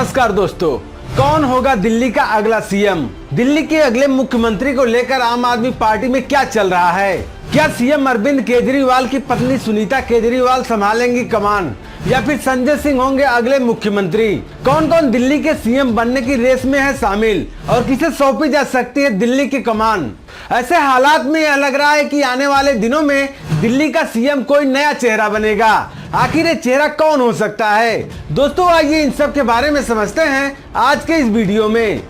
नमस्कार दोस्तों, कौन होगा दिल्ली का अगला सीएम? दिल्ली के अगले मुख्यमंत्री को लेकर आम आदमी पार्टी में क्या चल रहा है? क्या सीएम अरविंद केजरीवाल की पत्नी सुनीता केजरीवाल संभालेंगी कमान या फिर संजय सिंह होंगे अगले मुख्यमंत्री? कौन कौन दिल्ली के सीएम बनने की रेस में है शामिल और किसे सौंपी जा सकती है दिल्ली की कमान? ऐसे हालात में यह लग रहा है कि आने वाले दिनों में दिल्ली का सीएम कोई नया चेहरा बनेगा। आखिर ये चेहरा कौन हो सकता है? दोस्तों आइए इन सब के बारे में समझते हैं आज के इस वीडियो में।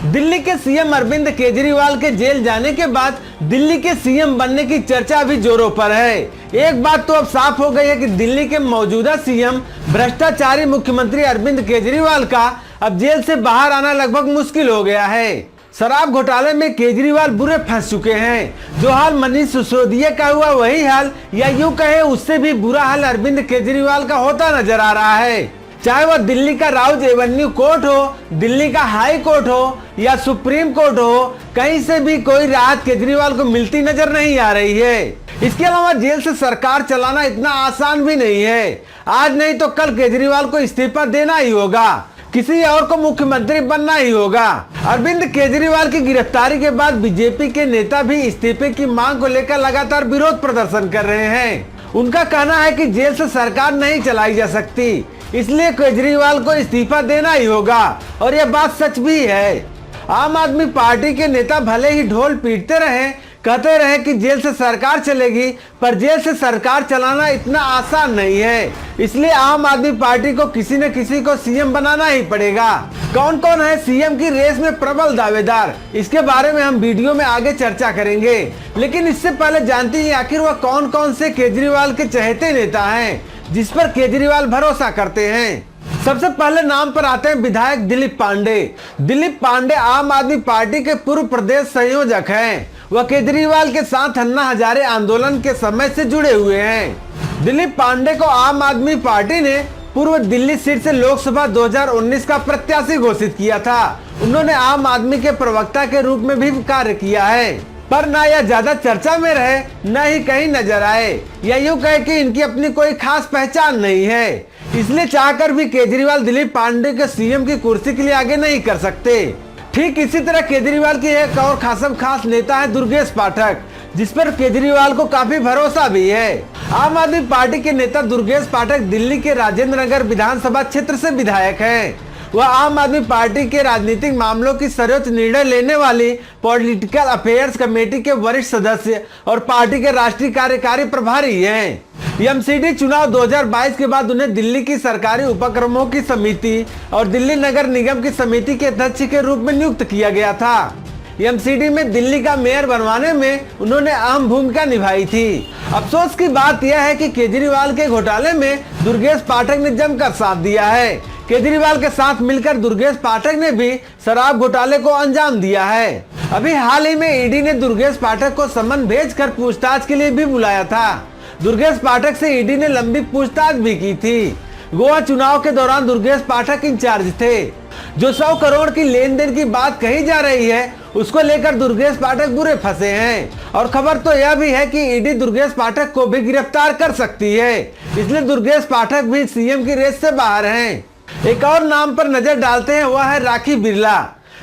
दिल्ली के सीएम अरविंद केजरीवाल के जेल जाने के बाद दिल्ली के सीएम बनने की चर्चा अभी जोरों पर है। एक बात तो अब साफ हो गई है कि दिल्ली के मौजूदा सीएम भ्रष्टाचारी मुख्यमंत्री अरविंद केजरीवाल का अब जेल से बाहर आना लगभग मुश्किल हो गया है। शराब घोटाले में केजरीवाल बुरे फंस चुके हैं। जो हाल मनीष सिसोदिया का हुआ वही हाल या यूं कहे उससे भी बुरा हाल अरविंद केजरीवाल का होता नजर आ रहा है। चाहे वह दिल्ली का राउज एवेन्यू कोर्ट हो, दिल्ली का हाई कोर्ट हो या सुप्रीम कोर्ट हो, कहीं से भी कोई राहत केजरीवाल को मिलती नजर नहीं आ रही है। इसके अलावा जेल से सरकार चलाना इतना आसान भी नहीं है। आज नहीं तो कल केजरीवाल को इस्तीफा देना ही होगा, किसी और को मुख्यमंत्री बनना ही होगा। अरविंद केजरीवाल की गिरफ्तारी के बाद बीजेपी के नेता भी इस्तीफे की मांग को लेकर लगातार विरोध प्रदर्शन कर रहे हैं। उनका कहना है कि जेल से सरकार नहीं चलाई जा सकती, इसलिए केजरीवाल को इस्तीफा देना ही होगा और यह बात सच भी है। आम आदमी पार्टी के नेता भले ही ढोल पीटते रहे, कहते रहे कि जेल से सरकार चलेगी, पर जेल से सरकार चलाना इतना आसान नहीं है। इसलिए आम आदमी पार्टी को किसी न किसी को सीएम बनाना ही पड़ेगा। कौन कौन है सीएम की रेस में प्रबल दावेदार, इसके बारे में हम वीडियो में आगे चर्चा करेंगे। लेकिन इससे पहले जानते हैं आखिर वह कौन कौन से केजरीवाल के चहेते नेता हैं जिस पर केजरीवाल भरोसा करते हैं। सबसे पहले नाम पर आते हैं विधायक दिलीप पांडे। दिलीप पांडे आम आदमी पार्टी के पूर्व प्रदेश संयोजक हैं। वह केजरीवाल के साथ अन्ना हजारे आंदोलन के समय से जुड़े हुए हैं। दिलीप पांडे को आम आदमी पार्टी ने पूर्व दिल्ली सीट से लोकसभा 2019 का प्रत्याशी घोषित किया था। उन्होंने आम आदमी के प्रवक्ता के रूप में भी कार्य किया है, पर ना यह ज्यादा चर्चा में रहे न ही कहीं नजर आए, या यूं कहे कि इनकी अपनी कोई खास पहचान नहीं है। इसलिए चाहकर भी केजरीवाल दिलीप पांडे के सीएम की कुर्सी के लिए आगे नहीं कर सकते। ठीक इसी तरह केजरीवाल की एक और खास नेता है दुर्गेश पाठक, जिस पर केजरीवाल को काफी भरोसा भी है। आम आदमी पार्टी के नेता दुर्गेश पाठक दिल्ली के राजेंद्र नगर विधानसभा क्षेत्र से विधायक हैं। वह आम आदमी पार्टी के राजनीतिक मामलों की सर्वोच्च निर्णय लेने वाली पॉलिटिकल अफेयर्स कमेटी के वरिष्ठ सदस्य और पार्टी के राष्ट्रीय कार्यकारी प्रभारी हैं। एमसीडी चुनाव 2022 के बाद उन्हें दिल्ली की सरकारी उपक्रमों की समिति और दिल्ली नगर निगम की समिति के अध्यक्ष के रूप में नियुक्त किया गया था। एमसीडी में दिल्ली का मेयर बनवाने में उन्होंने अहम भूमिका निभाई थी। अफसोस की बात यह है कि केजरीवाल के घोटाले में दुर्गेश पाठक ने जमकर साथ दिया है। केजरीवाल के साथ मिलकर दुर्गेश पाठक ने भी शराब घोटाले को अंजाम दिया है। अभी हाल ही में ईडी ने दुर्गेश पाठक को समन भेजकर पूछताछ के लिए भी बुलाया था। दुर्गेश पाठक से ईडी ने लंबी पूछताछ भी की थी। गोवा चुनाव के दौरान दुर्गेश पाठक इंचार्ज थे। जो 100 करोड़ की लेन देन की बात कही जा रही है, उसको लेकर दुर्गेश पाठक बुरे फंसे हैं और खबर तो यह भी है कि ईडी दुर्गेश पाठक को भी गिरफ्तार कर सकती है। इसलिए दुर्गेश पाठक भी सीएम की रेस से बाहर हैं। एक और नाम पर नजर डालते हैं, वह है राखी बिरला।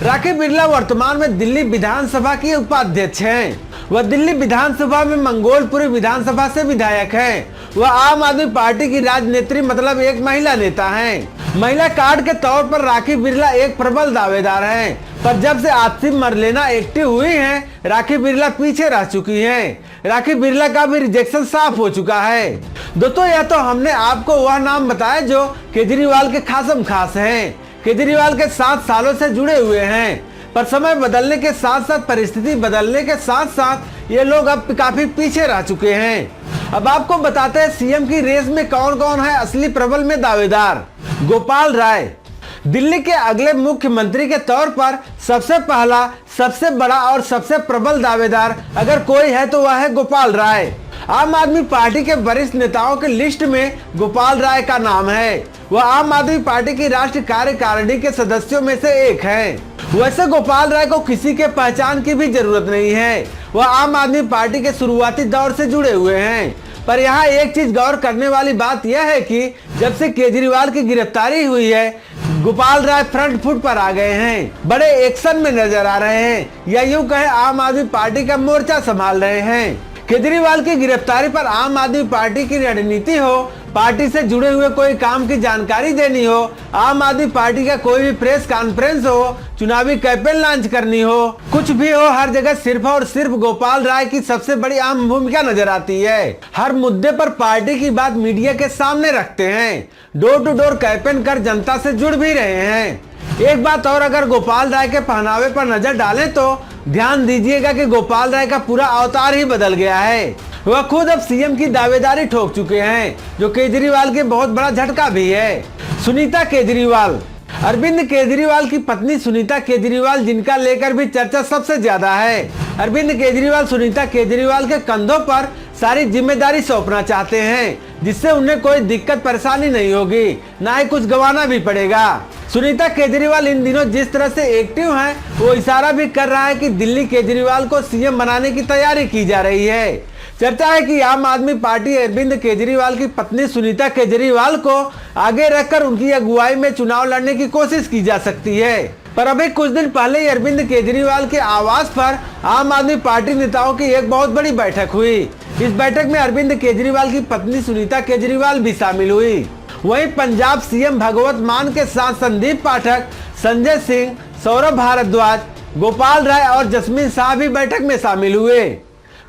राखी बिरला वर्तमान में दिल्ली विधानसभा की उपाध्यक्ष हैं। वह दिल्ली विधानसभा में मंगोलपुरी विधानसभा से विधायक हैं। वह आम आदमी पार्टी की राजनेत्री मतलब एक महिला नेता हैं। महिला कार्ड के तौर पर राखी बिरला एक प्रबल दावेदार हैं, पर जब से आपसी मरलेना एक्टिव हुई हैं, राखी बिरला पीछे रह चुकी हैं। राखी बिरला का भी रिजेक्शन साफ हो चुका है। दोस्तों यह तो हमने आपको वह नाम बताया जो केजरीवाल के खास हैं, केजरीवाल के 7 सालों से जुड़े हुए हैं। पर समय बदलने के साथ साथ, परिस्थिति बदलने के साथ साथ ये लोग अब काफी पीछे रह चुके हैं। अब आपको बताते हैं सीएम की रेस में कौन कौन है असली प्रबल में दावेदार। गोपाल राय दिल्ली के अगले मुख्यमंत्री के तौर पर सबसे पहला, सबसे बड़ा और सबसे प्रबल दावेदार अगर कोई है तो वह है गोपाल राय। आम आदमी पार्टी के वरिष्ठ नेताओं की लिस्ट में गोपाल राय का नाम है। वह आम आदमी पार्टी की राष्ट्रीय कार्यकारिणी के सदस्यों में से एक हैं। वैसे गोपाल राय को किसी के पहचान की भी जरूरत नहीं है। वह आम आदमी पार्टी के शुरुआती दौर से जुड़े हुए हैं। पर यहाँ एक चीज गौर करने वाली बात यह है कि जब से केजरीवाल की गिरफ्तारी हुई है, गोपाल राय फ्रंट फुट पर आ गए हैं, बड़े एक्शन में नजर आ रहे हैं, या यूं कहें आम आदमी पार्टी का मोर्चा संभाल रहे हैं। केजरीवाल की गिरफ्तारी पर आम आदमी पार्टी की रणनीति हो, पार्टी से जुड़े हुए कोई काम की जानकारी देनी हो, आम आदमी पार्टी का कोई भी प्रेस कॉन्फ्रेंस हो, चुनावी कैंपेन लॉन्च करनी हो, कुछ भी हो, हर जगह सिर्फ और सिर्फ गोपाल राय की सबसे बड़ी अहम भूमिका नजर आती है। हर मुद्दे पर पार्टी की बात मीडिया के सामने रखते हैं, डोर टू डोर कैंपेन कर जनता से जुड़ भी रहे हैं। एक बात और, अगर गोपाल राय के पहनावे पर नजर डालें तो ध्यान दीजिएगा कि गोपाल राय का पूरा अवतार ही बदल गया है। वह खुद अब सीएम की दावेदारी ठोक चुके हैं, जो केजरीवाल के बहुत बड़ा झटका भी है। सुनीता केजरीवाल, अरविंद केजरीवाल की पत्नी सुनीता केजरीवाल, जिनका लेकर भी चर्चा सबसे ज्यादा है। अरविंद केजरीवाल सुनीता केजरीवाल के कंधों पर सारी जिम्मेदारी सौंपना चाहते हैं, जिससे उन्हें कोई दिक्कत परेशानी नहीं होगी, ना ही कुछ गंवाना भी पड़ेगा। सुनीता केजरीवाल इन दिनों जिस तरह से एक्टिव हैं, वो इशारा भी कर रहा है कि दिल्ली केजरीवाल को सीएम बनाने की तैयारी की जा रही है। चर्चा है कि आम आदमी पार्टी अरविंद केजरीवाल की पत्नी सुनीता केजरीवाल को आगे रखकर उनकी अगुवाई में चुनाव लड़ने की कोशिश की जा सकती है। पर अभी कुछ दिन पहले ही अरविंद केजरीवाल के आवास पर आम आदमी पार्टी नेताओं की एक बहुत बड़ी बैठक हुई। इस बैठक में अरविंद केजरीवाल की पत्नी सुनीता केजरीवाल भी शामिल हुई। वहीं पंजाब सीएम भगवंत मान के साथ संदीप पाठक, संजय सिंह, सौरभ भारद्वाज, गोपाल राय और जसमीन शाह भी बैठक में शामिल हुए।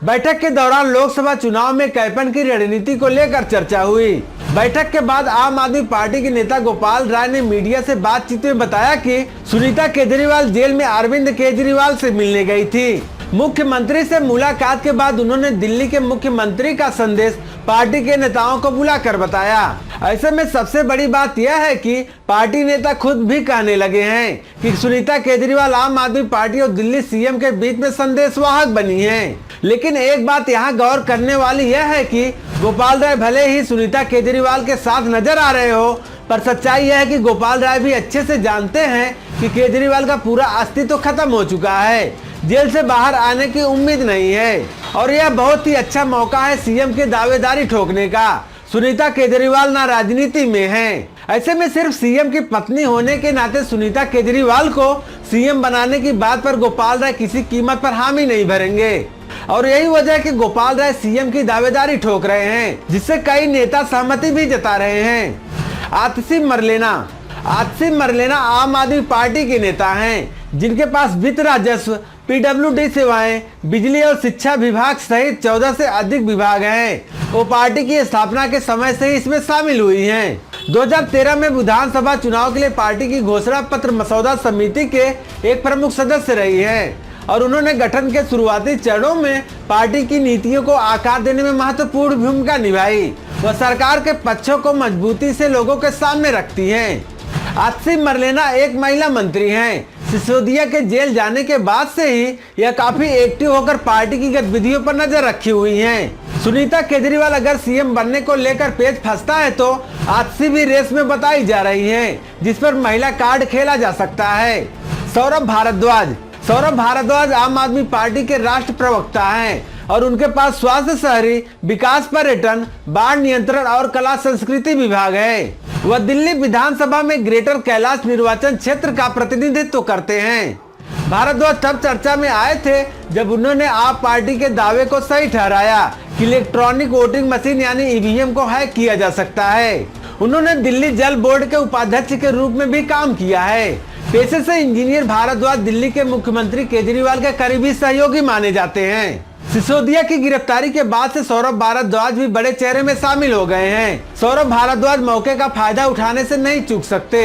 बैठक के दौरान लोकसभा चुनाव में कैंपेन की रणनीति को लेकर चर्चा हुई। बैठक के बाद आम आदमी पार्टी के नेता गोपाल राय ने मीडिया से बातचीत में बताया कि सुनीता केजरीवाल जेल में अरविंद केजरीवाल से मिलने गई थी। मुख्यमंत्री से मुलाकात के बाद उन्होंने दिल्ली के मुख्यमंत्री का संदेश पार्टी के नेताओं को बुलाकर बताया। ऐसे में सबसे बड़ी बात यह है कि पार्टी नेता खुद भी कहने लगे हैं कि सुनीता केजरीवाल आम आदमी पार्टी और दिल्ली सीएम के बीच में संदेशवाहक बनी हैं। लेकिन एक बात यहाँ गौर करने वाली यह है कि गोपाल राय भले ही सुनीता केजरीवाल के साथ नजर आ रहे हो, पर सच्चाई यह है कि गोपाल राय भी अच्छे से जानते हैं कि केजरीवाल का पूरा अस्तित्व खत्म हो चुका है, जेल से बाहर आने की उम्मीद नहीं है, और यह बहुत ही अच्छा मौका है सीएम की दावेदारी ठोकने का। सुनीता केजरीवाल ना राजनीति में हैं। ऐसे में सिर्फ सीएम की पत्नी होने के नाते सुनीता केजरीवाल को सीएम बनाने की बात पर गोपाल राय किसी कीमत पर हामी नहीं भरेंगे, और यही वजह है कि गोपाल राय सीएम की दावेदारी ठोक रहे हैं, जिससे कई नेता सहमति भी जता रहे हैं। आतिशी मरलेना आम आदमी पार्टी के नेता हैं, जिनके पास वित्त राजस्व, पीडब्ल्यूडी सेवाएं, बिजली और शिक्षा विभाग सहित 14 से अधिक विभाग हैं। वो पार्टी की स्थापना के समय से ही इसमें शामिल हुई हैं। 2013 में विधानसभा चुनाव के लिए पार्टी की घोषणा पत्र मसौदा समिति के एक प्रमुख सदस्य रही हैं, और उन्होंने गठन के शुरुआती चरणों में पार्टी की नीतियों को आकार देने में महत्वपूर्ण भूमिका निभाई। वह सरकार के पक्षों को मजबूती से लोगों के सामने रखती हैं। आतिशी मरलेना एक महिला मंत्री हैं। सिसोदिया के जेल जाने के बाद से ही यह काफी एक्टिव होकर पार्टी की गतिविधियों पर नजर रखी हुई हैं। सुनीता केजरीवाल अगर सीएम बनने को लेकर पेच फंसता है तो आतिशी भी रेस में बताई जा रही हैं, जिस पर महिला कार्ड खेला जा सकता है। सौरभ भारद्वाज आम आदमी पार्टी के राष्ट्र प्रवक्ता हैं, और उनके पास स्वास्थ्य, शहरी विकास, पर्यटन, बाढ़ नियंत्रण और कला संस्कृति विभाग है। वह दिल्ली विधानसभा में ग्रेटर कैलाश निर्वाचन क्षेत्र का प्रतिनिधित्व करते हैं। भारद्वाज तब चर्चा में आए थे जब उन्होंने आप पार्टी के दावे को सही ठहराया कि इलेक्ट्रॉनिक वोटिंग मशीन यानी ईवीएम को हैक किया जा सकता है। उन्होंने दिल्ली जल बोर्ड के उपाध्यक्ष के रूप में भी काम किया है। पेशे से इंजीनियर भारद्वाज दिल्ली के मुख्यमंत्री केजरीवाल के करीबी सहयोगी माने जाते हैं। सिसोदिया की गिरफ्तारी के बाद से सौरभ भारद्वाज भी बड़े चेहरे में शामिल हो गए हैं। सौरभ भारद्वाज मौके का फायदा उठाने से नहीं चूक सकते।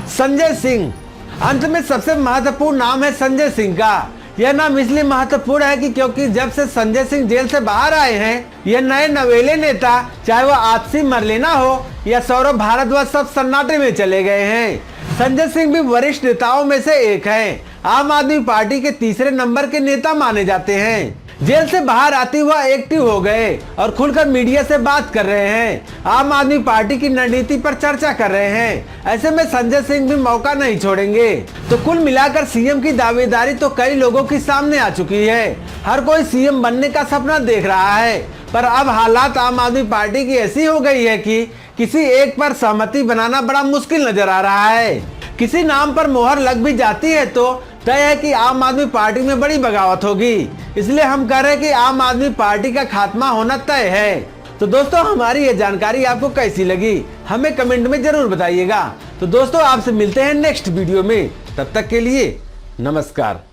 संजय सिंह, अंत में सबसे महत्वपूर्ण नाम है संजय सिंह का। यह नाम इसलिए महत्वपूर्ण है कि क्योंकि जब से संजय सिंह जेल से बाहर आए हैं, यह नए नवेले नेता, चाहे वह आतिशी मरलेना हो या सौरभ भारद्वाज, सब सन्नाटे में चले गए हैं। संजय सिंह भी वरिष्ठ नेताओं में से एक हैं। आम आदमी पार्टी के तीसरे नंबर के नेता माने जाते हैं। जेल से बाहर आते हुए एक्टिव हो गए और खुलकर मीडिया से बात कर रहे हैं। आम आदमी पार्टी की रणनीति पर चर्चा कर रहे हैं। ऐसे में संजय सिंह भी मौका नहीं छोड़ेंगे। तो कुल मिलाकर सीएम की दावेदारी तो कई लोगों के सामने आ चुकी है। हर कोई सीएम बनने का सपना देख रहा है, पर अब हालात आम आदमी पार्टी की ऐसी हो गई है कि किसी एक पर सहमति बनाना बड़ा मुश्किल नजर आ रहा है। किसी नाम पर मोहर लग भी जाती है तो तय है कि आम आदमी पार्टी में बड़ी बगावत होगी। इसलिए हम कह रहे हैं कि आम आदमी पार्टी का खात्मा होना तय है। तो दोस्तों, हमारी ये जानकारी आपको कैसी लगी हमें कमेंट में जरूर बताइएगा। तो दोस्तों, आपसे मिलते हैं नेक्स्ट वीडियो में। तब तक के लिए नमस्कार।